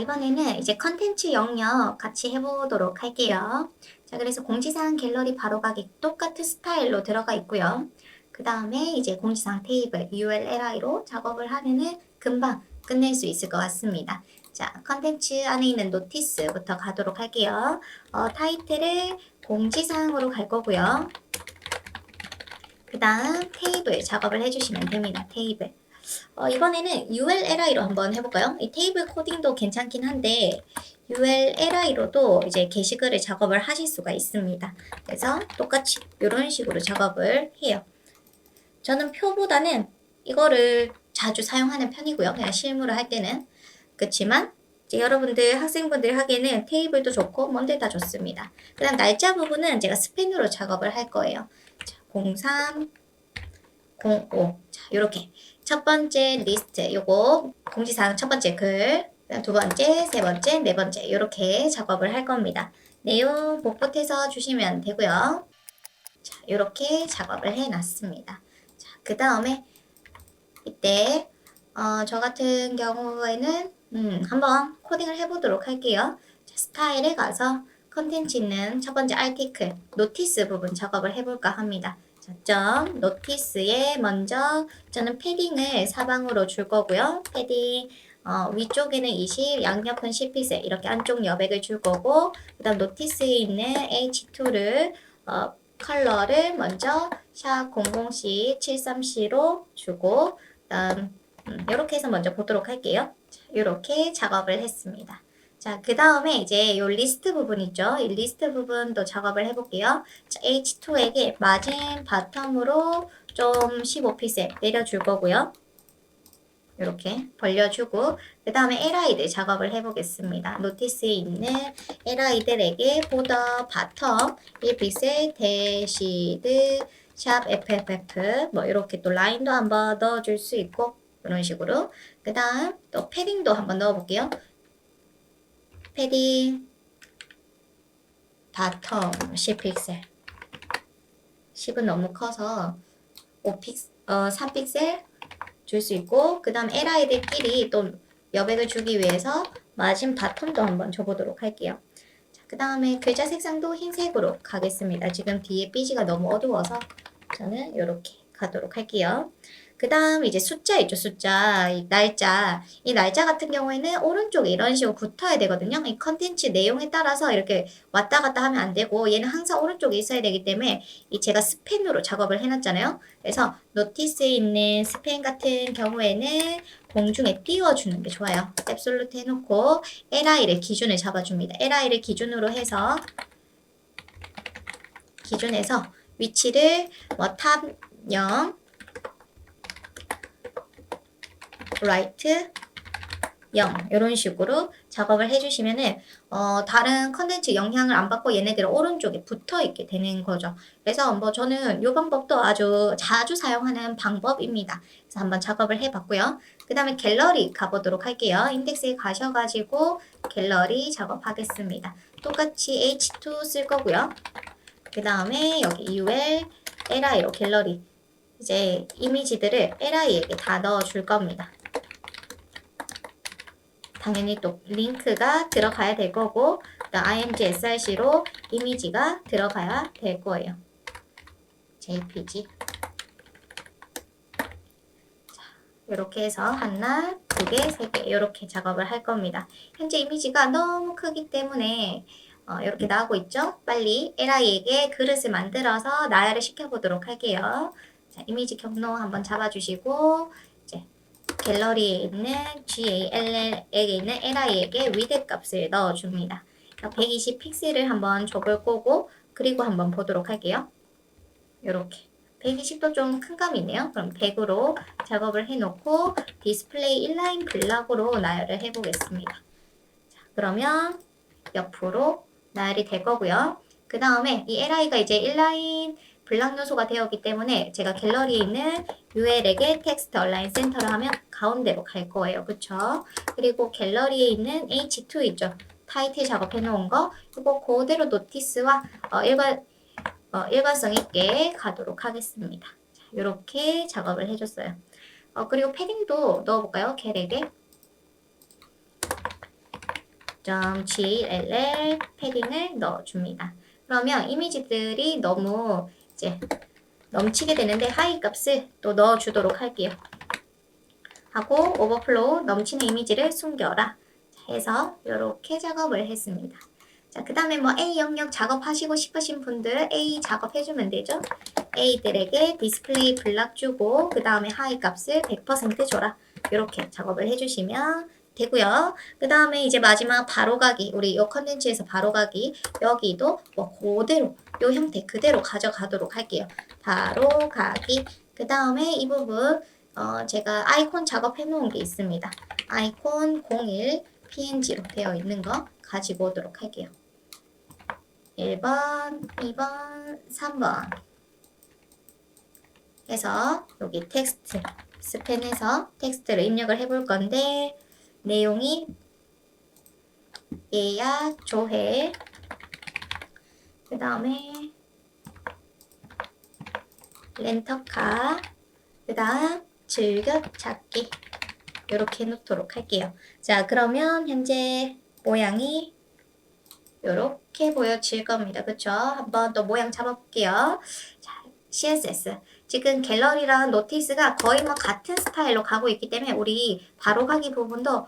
이번에는 이제 컨텐츠 영역 같이 해보도록 할게요. 자, 그래서 공지사항 갤러리 바로가기 똑같은 스타일로 들어가 있고요. 그 다음에 이제 공지사항 테이블 ULLI로 작업을 하면은 금방 끝낼 수 있을 것 같습니다. 자, 컨텐츠 안에 있는 노티스부터 가도록 할게요. 타이틀을 공지사항으로 갈 거고요. 그 다음 테이블 작업을 해주시면 됩니다. 테이블. 이번에는 ULLI로 한번 해볼까요? 이 테이블 코딩도 괜찮긴 한데 ULLI로도 이제 게시글을 작업을 하실 수가 있습니다. 그래서 똑같이 이런 식으로 작업을 해요. 저는 표보다는 이거를 자주 사용하는 편이고요. 그냥 실무를 할 때는. 그렇지만 이제 여러분들 학생분들 하기에는 테이블도 좋고 뭔데 다 좋습니다. 그 다음 날짜 부분은 제가 스펜으로 작업을 할 거예요. 자, 03, 05. 자, 요렇게. 첫 번째 리스트, 요거 공지사항 첫 번째 글, 두 번째, 세 번째, 네 번째 요렇게 작업을 할 겁니다. 내용 복붙해서 주시면 되고요. 자, 요렇게 작업을 해놨습니다. 자, 그 다음에 이때 저 같은 경우에는 한번 코딩을 해보도록 할게요. 자, 스타일에 가서 컨텐츠 있는 첫 번째 아티클, 노티스 부분 작업을 해볼까 합니다. 점 노티스에 먼저 저는 패딩을 사방으로 줄 거고요. 패딩 위쪽에는 20, 양옆은 10픽셀 이렇게 안쪽 여백을 줄 거고 그 다음 노티스에 있는 H2를 컬러를 먼저 샵 00C 73C로 주고 그다음 이렇게 해서 먼저 보도록 할게요. 이렇게 작업을 했습니다. 자, 그 다음에 이제 요 리스트 부분 있죠? 이 리스트 부분도 작업을 해볼게요. 자, H2에게 마진 바텀으로 좀 15픽셀 내려줄 거고요. 이렇게 벌려주고 그 다음에 LI들 작업을 해보겠습니다. 노티스에 있는 LI들에게 보더 바텀 1픽셀 대시드 샵 FFF 뭐 이렇게 또 라인도 한번 넣어줄 수 있고 이런 식으로 그 다음 또 패딩도 한번 넣어볼게요. 패딩 바텀 10픽셀 10은 너무 커서 3픽셀 줄 수 있고 그 다음 LI들끼리 또 여백을 주기 위해서 마진 바텀도 한번 줘보도록 할게요. 그 다음에 글자 색상도 흰색으로 가겠습니다. 지금 뒤에 삐지가 너무 어두워서 저는 이렇게 가도록 할게요. 그 다음 이제 숫자 있죠. 숫자, 이 날짜. 이 날짜 같은 경우에는 오른쪽에 이런 식으로 붙어야 되거든요. 이 컨텐츠 내용에 따라서 이렇게 왔다 갔다 하면 안 되고 얘는 항상 오른쪽에 있어야 되기 때문에 이 제가 스펜으로 작업을 해놨잖아요. 그래서 노티스에 있는 스펜 같은 경우에는 공중에 띄워주는 게 좋아요. 앱솔루트 해놓고 LI를 기준을 잡아줍니다. LI를 기준으로 해서 기준에서 위치를 탑 0, 라이트 0 이런 식으로 작업을 해주시면은 다른 컨텐츠 영향을 안 받고 얘네들은 오른쪽에 붙어 있게 되는 거죠. 그래서 뭐 저는 이 방법도 아주 자주 사용하는 방법입니다. 그래서 한번 작업을 해봤고요. 그 다음에 갤러리 가보도록 할게요. 인덱스에 가셔가지고 갤러리 작업하겠습니다. 똑같이 H2 쓸 거고요. 그 다음에 여기 UL, LI로 갤러리 이제 이미지들을 LI에게 다 넣어줄 겁니다. 당연히 또 링크가 들어가야 될 거고 img src로 이미지가 들어가야 될 거예요. jpg 자, 이렇게 해서 하나, 두 개, 세 개 이렇게 작업을 할 겁니다. 현재 이미지가 너무 크기 때문에 이렇게 나오고 있죠? 빨리 li에게 그릇을 만들어서 나열을 시켜보도록 할게요. 자, 이미지 경로 한번 잡아주시고 이제 갤러리에 있는 GALL에게 있는 LI에게 위드 값을 넣어줍니다. 120 픽셀을 한번 줘볼 거고 그리고 한번 보도록 할게요. 이렇게 120도 좀 큰 감이 있네요. 그럼 100으로 작업을 해놓고 디스플레이 인라인 블락으로 나열을 해보겠습니다. 자, 그러면 옆으로 나열이 될 거고요. 그 다음에 이 LI가 이제 인라인 블락 요소가 되었기 때문에 제가 갤러리에 있는 UL에게 텍스트 얼라인 센터를 하면 가운데로 갈 거예요. 그쵸? 그리고 갤러리에 있는 H2 있죠? 타이틀 작업해 놓은 거 이거 그대로 노티스와 일관성 있게 가도록 하겠습니다. 자, 이렇게 작업을 해줬어요. 그리고 패딩도 넣어볼까요? 갤에게 .gll 패딩을 넣어줍니다. 그러면 이미지들이 너무 이제 넘치게 되는데 하이 값을 또 넣어주도록 할게요. 하고 오버플로우 넘치는 이미지를 숨겨라. 자, 해서 이렇게 작업을 했습니다. 자, 그 다음에 뭐 A 영역 작업하시고 싶으신 분들 A 작업해주면 되죠. A들에게 디스플레이 블락 주고 그 다음에 하이 값을 100% 줘라. 이렇게 작업을 해주시면 되고요. 그 다음에 이제 마지막 바로가기, 우리 이 컨텐츠에서 바로가기 여기도 뭐 그대로 이 형태 그대로 가져가도록 할게요. 바로가기. 그 다음에 이 부분 제가 아이콘 작업해 놓은 게 있습니다. 아이콘 01 PNG로 되어 있는 거 가지고 오도록 할게요. 1번, 2번, 3번 해서 여기 텍스트 스펜해서 텍스트를 입력을 해볼 건데 내용이 예약, 조회 그 다음에 렌터카 그 다음 즐겨찾기 이렇게 해놓도록 할게요. 자, 그러면 현재 모양이 이렇게 보여질 겁니다. 그쵸? 한번 또 모양 잡아볼게요. 자, CSS. 지금 갤러리랑 노티스가 거의 뭐 같은 스타일로 가고 있기 때문에 우리 바로가기 부분도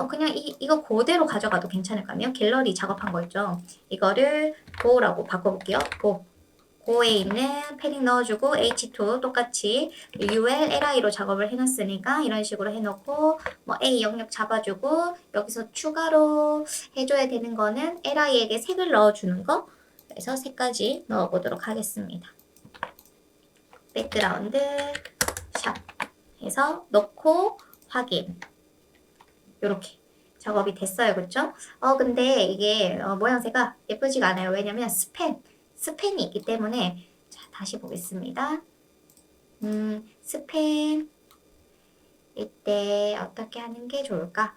그냥 이거 그대로 가져가도 괜찮을 것 같네요. 갤러리 작업한 거 있죠? 이거를 고라고 바꿔볼게요. 고에 있는 패딩 넣어주고 H2 똑같이 ULLI로 작업을 해놨으니까 이런 식으로 해놓고 뭐 A 영역 잡아주고 여기서 추가로 해줘야 되는 거는 LI에게 색을 넣어주는 거 그래서 색까지 넣어보도록 하겠습니다. 백그라운드 샵 해서 넣고 확인 요렇게 작업이 됐어요. 그쵸? 근데 이게 모양새가 예쁘지가 않아요. 왜냐면 스팬이 있기 때문에 자, 다시 보겠습니다. 스팬 이때 어떻게 하는 게 좋을까?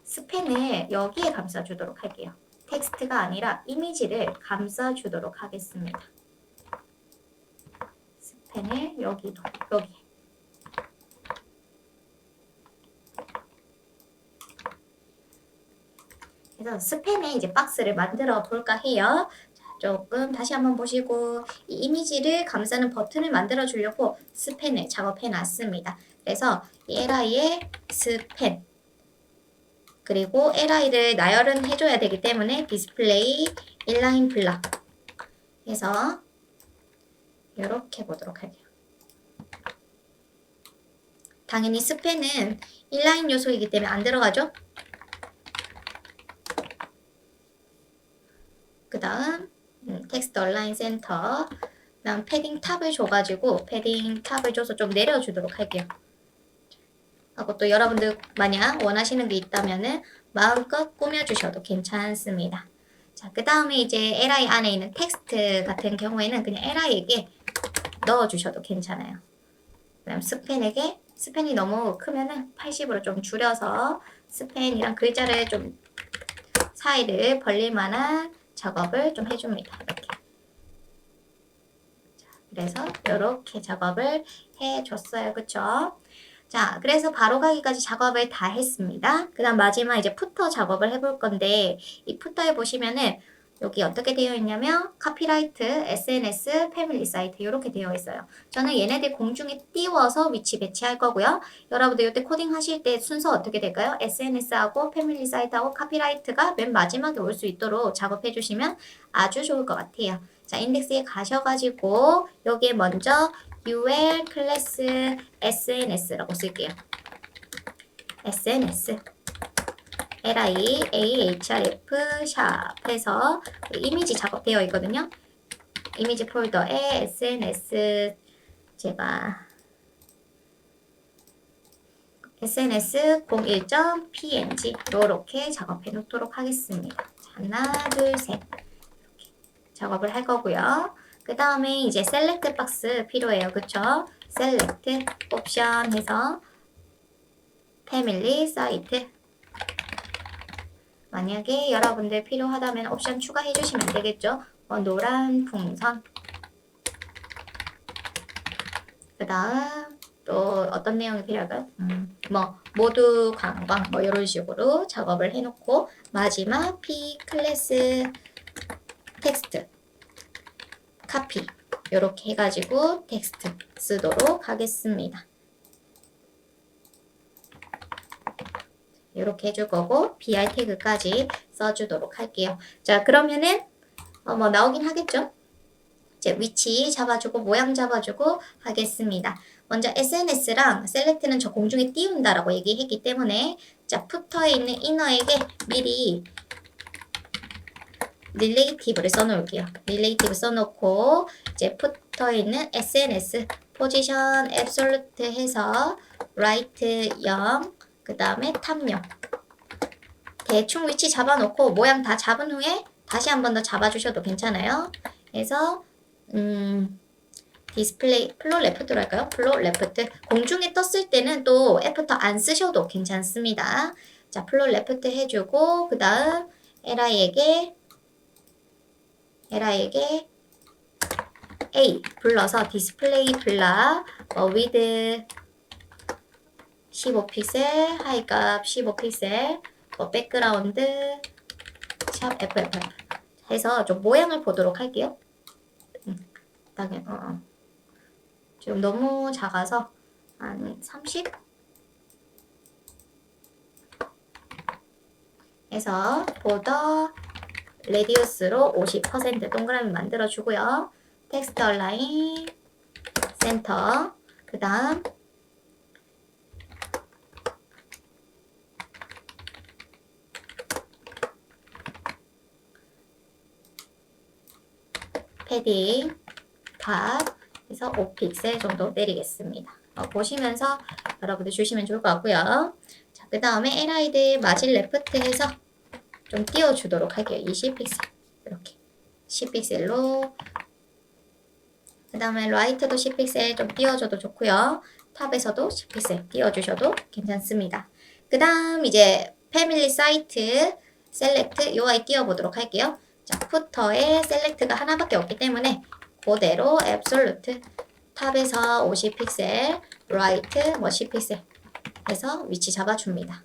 스팬을 여기에 감싸주도록 할게요. 텍스트가 아니라 이미지를 감싸주도록 하겠습니다. 스팬을 여기도 여기 그래서 스팬에 이제 박스를 만들어 볼까 해요. 자, 조금 다시 한번 보시고 이 이미지를 감싸는 버튼을 만들어 주려고 스팬을 작업해 놨습니다. 그래서 이 li의 스팬 그리고 li를 나열은 해줘야 되기 때문에 디스플레이 인라인 블락 해서 이렇게 보도록 할게요. 당연히 스팬은 인라인 요소이기 때문에 안 들어가죠. 그 다음 텍스트 얼라인 센터 그 다음 패딩 탑을 줘가지고 패딩 탑을 줘서 좀 내려주도록 할게요. 하고 또 여러분들 만약 원하시는 게 있다면은 마음껏 꾸며주셔도 괜찮습니다. 자, 그 다음에 이제 li 안에 있는 텍스트 같은 경우에는 그냥 li에게 넣어주셔도 괜찮아요. 그다음 스팬에게 스팬이 너무 크면은 80으로 좀 줄여서 스팬이랑 글자를 좀 사이를 벌릴 만한 작업을 좀 해줍니다. 이렇게. 자, 그래서 이렇게 작업을 해줬어요. 그쵸? 자, 그래서 바로가기까지 작업을 다 했습니다. 그 다음 마지막 이제 푸터 작업을 해볼 건데 이 푸터에 보시면은 여기 어떻게 되어 있냐면 카피라이트, SNS, 패밀리 사이트 이렇게 되어 있어요. 저는 얘네들 공중에 띄워서 위치 배치할 거고요. 여러분들 이때 코딩 하실 때 순서 어떻게 될까요? SNS하고 패밀리 사이트하고 카피라이트가 맨 마지막에 올 수 있도록 작업해 주시면 아주 좋을 것 같아요. 자, 인덱스에 가셔가지고 여기에 먼저 UL 클래스 SNS라고 쓸게요. SNS LI AHRF 샵에서 이미지 작업되어 있거든요. 이미지 폴더에 SNS 제가 SNS 01.png 이렇게 작업해 놓도록 하겠습니다. 하나, 둘, 셋 이렇게 작업을 할 거고요. 그 다음에 이제 셀렉트 박스 필요해요. 그쵸? 셀렉트 옵션 해서 패밀리 사이트 만약에 여러분들 필요하다면 옵션 추가해 주시면 되겠죠. 노란 풍선 그 다음 또 어떤 내용이 필요할까요? 뭐 모두 관광 뭐 이런 식으로 작업을 해놓고 마지막 P 클래스 텍스트 카피 이렇게 해가지고 텍스트 쓰도록 하겠습니다. 이렇게 해줄 거고 BR 태그까지 써주도록 할게요. 자 그러면은 뭐 나오긴 하겠죠? 이제 위치 잡아주고 모양 잡아주고 하겠습니다. 먼저 SNS랑 셀렉트는 저 공중에 띄운다라고 얘기했기 때문에 자 푸터에 있는 이너에게 미리 릴레이티브를 써놓을게요. 릴레이티브 써놓고 이제 푸터에 있는 SNS 포지션 앱솔루트 해서 라이트 0 그 다음에 탑 0 대충 위치 잡아놓고 모양 다 잡은 후에 다시 한 번 더 잡아주셔도 괜찮아요. 그래서 디스플레이 플로 레프트로 할까요? 플로 레프트 공중에 떴을 때는 또 애프터 안 쓰셔도 괜찮습니다. 자 플로 레프트 해주고 그 다음 LI에게 A 불러서 디스플레이 블락 위드 15픽셀 하이 값 15픽셀 백그라운드 샵 FFF 해서 좀 모양을 보도록 할게요. 지금 너무 작아서 한 30? 해서 보더 레디우스로 50% 동그라미 만들어주고요. 텍스트 얼라인 센터 그 다음 패딩 탑 해서 5픽셀 정도 내리겠습니다. 보시면서 여러분들 주시면 좋을 것 같고요. 자, 그 다음에 LID 마진 레프트 해서 좀 띄워주도록 할게요. 20픽셀 이렇게 10픽셀로 그 다음에 라이트도 10픽셀 좀 띄워줘도 좋고요. 탑에서도 10픽셀 띄워주셔도 괜찮습니다. 그 다음 이제 패밀리 사이트 셀렉트 UI 띄워보도록 할게요. 자, 푸터에 셀렉트가 하나밖에 없기 때문에 그대로 앱솔루트 탑에서 50픽셀 라이트 뭐 10픽셀 해서 위치 잡아줍니다.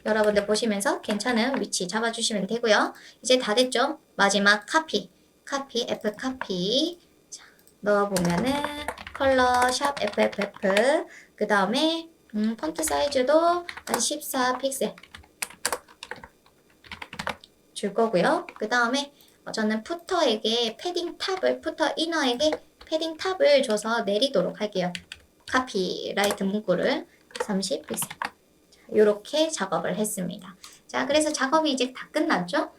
여러분들 보시면서 괜찮은 위치 잡아주시면 되고요. 이제 다 됐죠? 마지막 카피 F 카피 자, 넣어보면은 컬러 샵 FFF 그 다음에 폰트 사이즈도 한 14픽셀 줄 거고요. 그 다음에 저는 푸터에게 패딩 탑을 푸터 이너에게 패딩 탑을 줘서 내리도록 할게요. 카피 라이트 문구를 30픽셀 이렇게 작업을 했습니다. 자, 그래서 작업이 이제 다 끝났죠?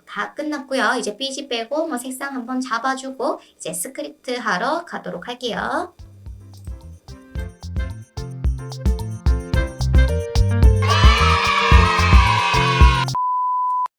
다 끝났고요. 이제 삐지 빼고 뭐 색상 한번 잡아주고 이제 스크립트 하러 가도록 할게요.